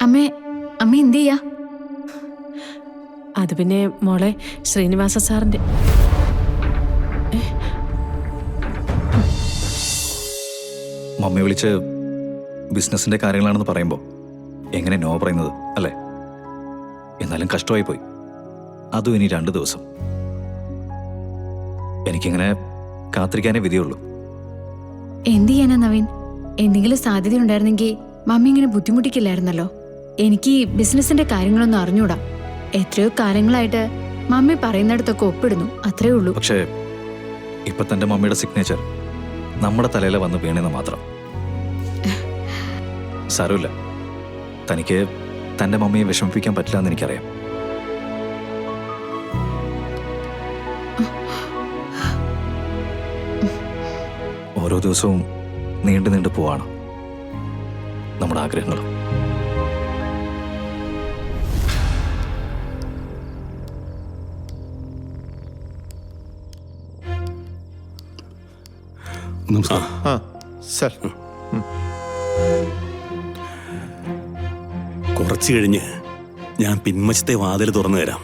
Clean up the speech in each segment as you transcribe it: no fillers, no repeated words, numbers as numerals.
അമ്മേ അമ്മ എന്ത് ചെയ്യാ? അത് പിന്നെ മോളെ ശ്രീനിവാസ സാറിന്റെ മമ്മി വിളിച്ച് ബിസിനസിന്റെ കാര്യങ്ങളാണെന്ന് പറയുമ്പോൾ എങ്ങനെ നോ പറയുന്നത് അല്ലേ? എന്നാലും കഷ്ടമായി പോയി. അതും ഇനി 2 ദിവസം. എനിക്കിങ്ങനെ കാത്തിരിക്കാനേ വിധിയുള്ളൂ. എന്ത് ചെയ്യാനാ നവീൻ? എന്തെങ്കിലും സാധ്യത ഉണ്ടായിരുന്നെങ്കിൽ മമ്മി ഇങ്ങനെ ബുദ്ധിമുട്ടിക്കില്ലായിരുന്നല്ലോ. എനിക്ക് ബിസിനസിന്റെ കാര്യങ്ങളൊന്നും അറിഞ്ഞൂടാ. എത്രയോ കാലങ്ങളായിട്ട് മമ്മി പറയുന്നിടത്തൊക്കെ ഒപ്പിടുന്നു, അത്രേ ഉള്ളൂ. പക്ഷേ ഇപ്പൊ തന്റെ മമ്മിയുടെ സിഗ്നേച്ചർ നമ്മുടെ തലയിൽ വന്ന് വീണെന്ന് മാത്രം. സാരമില്ല, തനിക്ക് തന്റെ മമ്മിയെ വിഷമിപ്പിക്കാൻ പറ്റില്ല എന്ന് എനിക്കറിയാം. ഓരോ ദിവസവും നീണ്ടു നീണ്ടു പോവാണ് നമ്മുടെ ആഗ്രഹങ്ങൾ. കുറച്ചു കഴിഞ്ഞ് ഞാൻ പിൻവശത്തെ വാതിൽ തുറന്നു തരാം.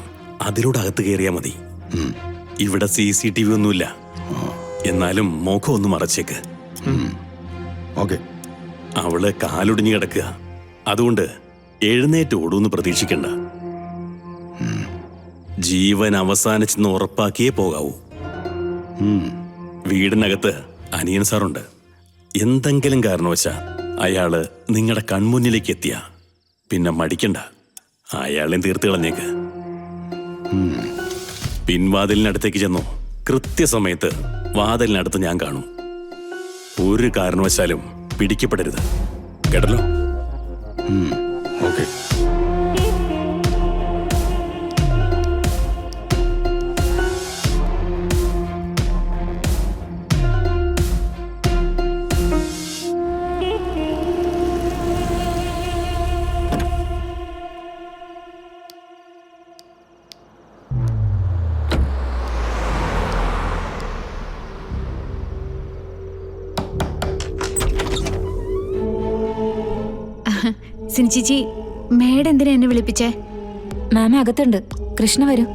അതിലൂടെ അകത്ത് കയറിയാ മതി. ഇവിടെ CCTV ഒന്നുമില്ല. എന്നാലും മുഖം ഒന്ന് മറച്ചേക്ക്. അവള് കാലൊടിഞ്ഞു കിടക്കുക. അതുകൊണ്ട് എഴുന്നേറ്റ് ഓടൂന്ന് പ്രതീക്ഷിക്കണ്ട. ജീവൻ അവസാനിച്ചെന്ന് ഉറപ്പാക്കിയേ പോകാവൂ. വീടിനകത്ത് അനിയൻ സാറുണ്ട്. എന്തെങ്കിലും കാരണവശാ അയാള് നിങ്ങളുടെ കൺമുന്നിലേക്ക് എത്തിയ പിന്നെ മടിക്കണ്ട, അയാളെയും തീർത്ത് കളഞ്ഞേക്ക്. പിൻവാതിലിനടുത്തേക്ക് ചെന്നോ. കൃത്യസമയത്ത് വാതിലിനടുത്ത് ഞാൻ കാണും. ഒരു കാരണവശാലും പിടിക്കപ്പെടരുത്, കേട്ടല്ലോ? ഓക്കെ. സിൻചിച്ചി, മേഡം എന്തിനാ എന്നെ വിളിപ്പിച്ചേ? മാമ അകത്തുണ്ട്, കൃഷ്ണ വരും.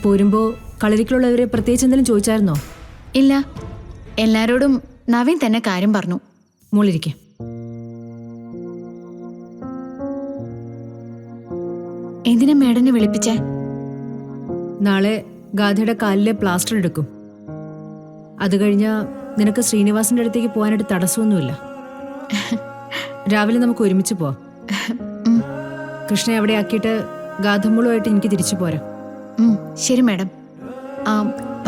പോരുമ്പോ കളരിക്കുള്ളവരെ പ്രത്യേകിച്ച് എന്തെങ്കിലും ചോദിച്ചായിരുന്നോ? ഇല്ല, എല്ലാരോടും നവീൻ തന്നെ കാര്യം പറഞ്ഞു. മോളിരിക്കെ. എന്തിനാ മേഡനെ വിളിപ്പിച്ചേ? നാളെ ഗാഥയുടെ കാലിലെ പ്ലാസ്റ്റർ എടുക്കും. അത് കഴിഞ്ഞാൽ നിനക്ക് ശ്രീനിവാസിന്റെ അടുത്തേക്ക് പോകാനായിട്ട് തടസ്സമൊന്നുമില്ല. രാവിലെ നമുക്ക് ഒരുമിച്ച് പോവാം. കൃഷ്ണയെ അവിടെ ആക്കിയിട്ട് ഗാഥമ്മളുമായിട്ട് എനിക്ക് തിരിച്ചു പോരാം. ശരി മാഡം.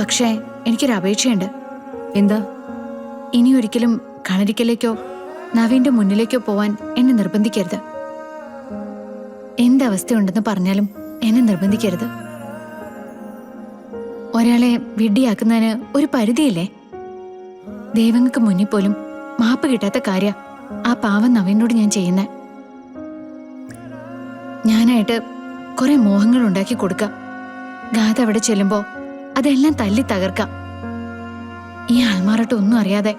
പക്ഷേ എനിക്കൊരു അപേക്ഷയുണ്ട്. എന്താ? ഇനി ഒരിക്കലും കളരിക്കലേക്കോ നവീന്റെ മുന്നിലേക്കോ പോവാൻ എന്നെ നിർബന്ധിക്കരുത്. എന്തവസ്ഥയുണ്ടെന്ന് പറഞ്ഞാലും എന്നെ നിർബന്ധിക്കരുത്. ഒരാളെ വിഡ്ഢിയാക്കുന്നതിന് ഒരു പരിധിയില്ലേ? ദൈവങ്ങൾക്ക് മുന്നിൽ പോലും മാപ്പ് കിട്ടാത്ത കാര്യ ആ പാവം നവീനോട് ഞാൻ ചെയ്യുന്നേ. ഞാനായിട്ട് കുറെ മോഹങ്ങൾ ഉണ്ടാക്കി കൊടുക്കാം. ഗാഥ അവിടെ ചെല്ലുമ്പോ അതെല്ലാം തല്ലി തകർക്കാം. ഈ ആൾമാറട്ട് ഒന്നും അറിയാതെ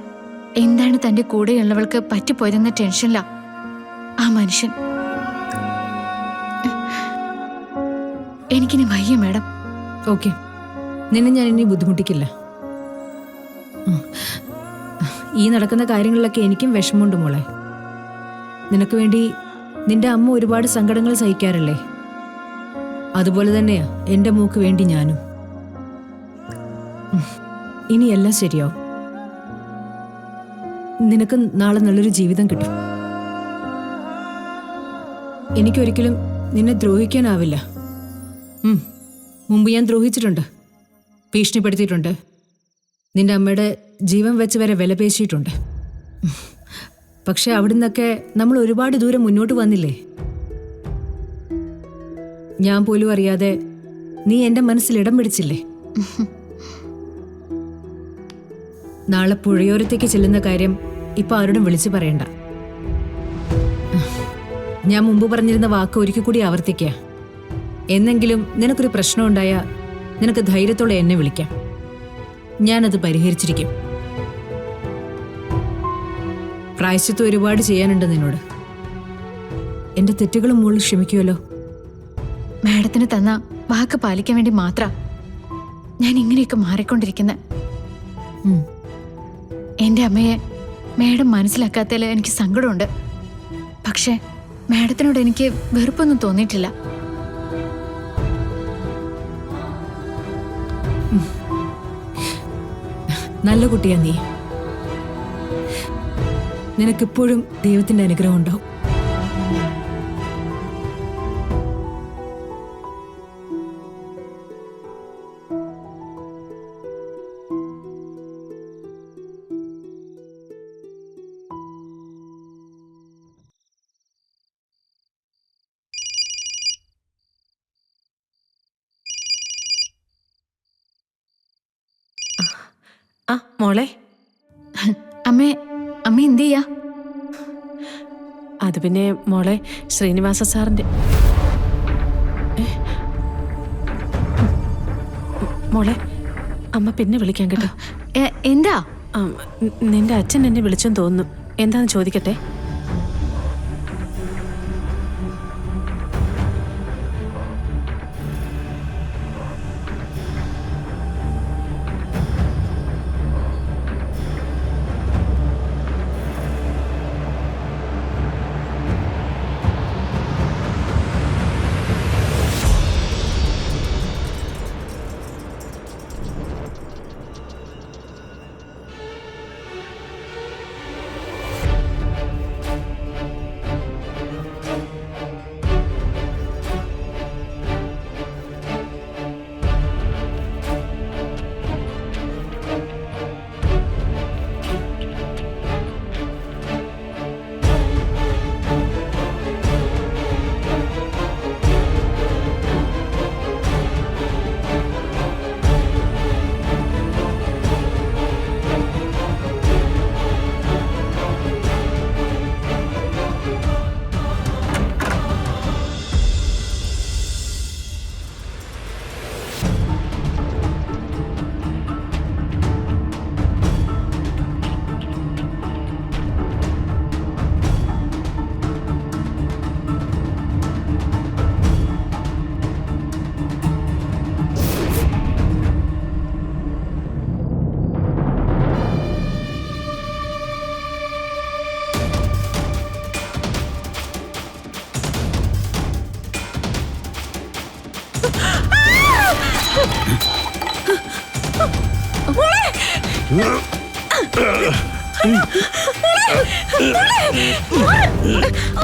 എന്താണ് തന്റെ കൂടെയുള്ളവൾക്ക് പറ്റിപ്പോയതെന്ന ടെൻഷനില്ല ആ മനുഷ്യൻ. എനിക്കിനി വയ്യ മാഡം. ഓക്കെ, നിന്നെ ഞാൻ ഇനി ബുദ്ധിമുട്ടിക്കില്ല. ഈ നടക്കുന്ന കാര്യങ്ങളിലൊക്കെ എനിക്കും വിഷമമുണ്ട് മോളെ. നിനക്ക് വേണ്ടി നിന്റെ അമ്മ ഒരുപാട് സങ്കടങ്ങൾ സഹിക്കാറില്ലേ? അതുപോലെ തന്നെയാ എൻ്റെ മോക്ക് വേണ്ടി ഞാനും. ഇനി എല്ലാം ശരിയാവും. നിനക്ക് നാളെ നല്ലൊരു ജീവിതം കിട്ടും. എനിക്കൊരിക്കലും നിന്നെ ദ്രോഹിക്കാനാവില്ല. മുമ്പ് ഞാൻ ദ്രോഹിച്ചിട്ടുണ്ട്, ഭീഷണിപ്പെടുത്തിയിട്ടുണ്ട്, നിന്റെ അമ്മയുടെ ജീവൻ വെച്ച് വരെ വിലപേശിയിട്ടുണ്ട്. പക്ഷെ അവിടെ നിന്നൊക്കെ നമ്മൾ ഒരുപാട് ദൂരം മുന്നോട്ട് വന്നില്ലേ? ഞാൻ പോലും അറിയാതെ നീ എൻ്റെ മനസ്സിൽ ഇടം പിടിച്ചില്ലേ? നാളെ പുഴയോരത്തേക്ക് ചെല്ലുന്ന കാര്യം ഇപ്പൊ ആരോടും വിളിച്ചു പറയണ്ട. ഞാൻ മുമ്പ് പറഞ്ഞിരുന്ന വാക്ക് ഒരിക്കൽ കൂടി ആവർത്തിക്കുക. എന്നെങ്കിലും നിനക്കൊരു പ്രശ്നം ഉണ്ടായാൽ നിനക്ക് ധൈര്യത്തോടെ എന്നെ വിളിക്കാം. ഞാനത് പരിഹരിച്ചിരിക്കും. പ്രായശ്ചിത്തം ഒരുപാട് ചെയ്യാനുണ്ട് നിന്നോട്. എന്റെ തെറ്റുകളും മുകളിൽ ക്ഷമിക്കുമല്ലോ. മാഡത്തിന് തന്ന വാക്ക് പാലിക്കാൻ വേണ്ടി മാത്ര ഞാൻ ഇങ്ങനെയൊക്കെ മാറിക്കൊണ്ടിരിക്കുന്നത്. എന്റെ അമ്മയെ മാഡം മനസ്സിലാക്കാത്തതിൽ എനിക്ക് സങ്കടമുണ്ട്. പക്ഷെ മാഡത്തിനോട് എനിക്ക് വെറുപ്പൊന്നും തോന്നിയിട്ടില്ല. നല്ല കുട്ടിയാ നീ. നിനക്കിപ്പോഴും ദൈവത്തിന്റെ അനുഗ്രഹം ഉണ്ടാവും. ആ മോളെ, അമ്മ എന്ത് ചെയ്യാ? അത് പിന്നെ മോളെ, ശ്രീനിവാസ സാറിന്റെ മോളെ, അമ്മ പിന്നെ വിളിക്കാൻ കേട്ടോ. എന്താ? നിന്റെ അച്ഛൻ എന്നെ വിളിച്ചെന്ന് തോന്നുന്നു. എന്താന്ന് ചോദിക്കട്ടെ?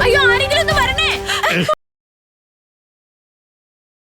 അയ്യോ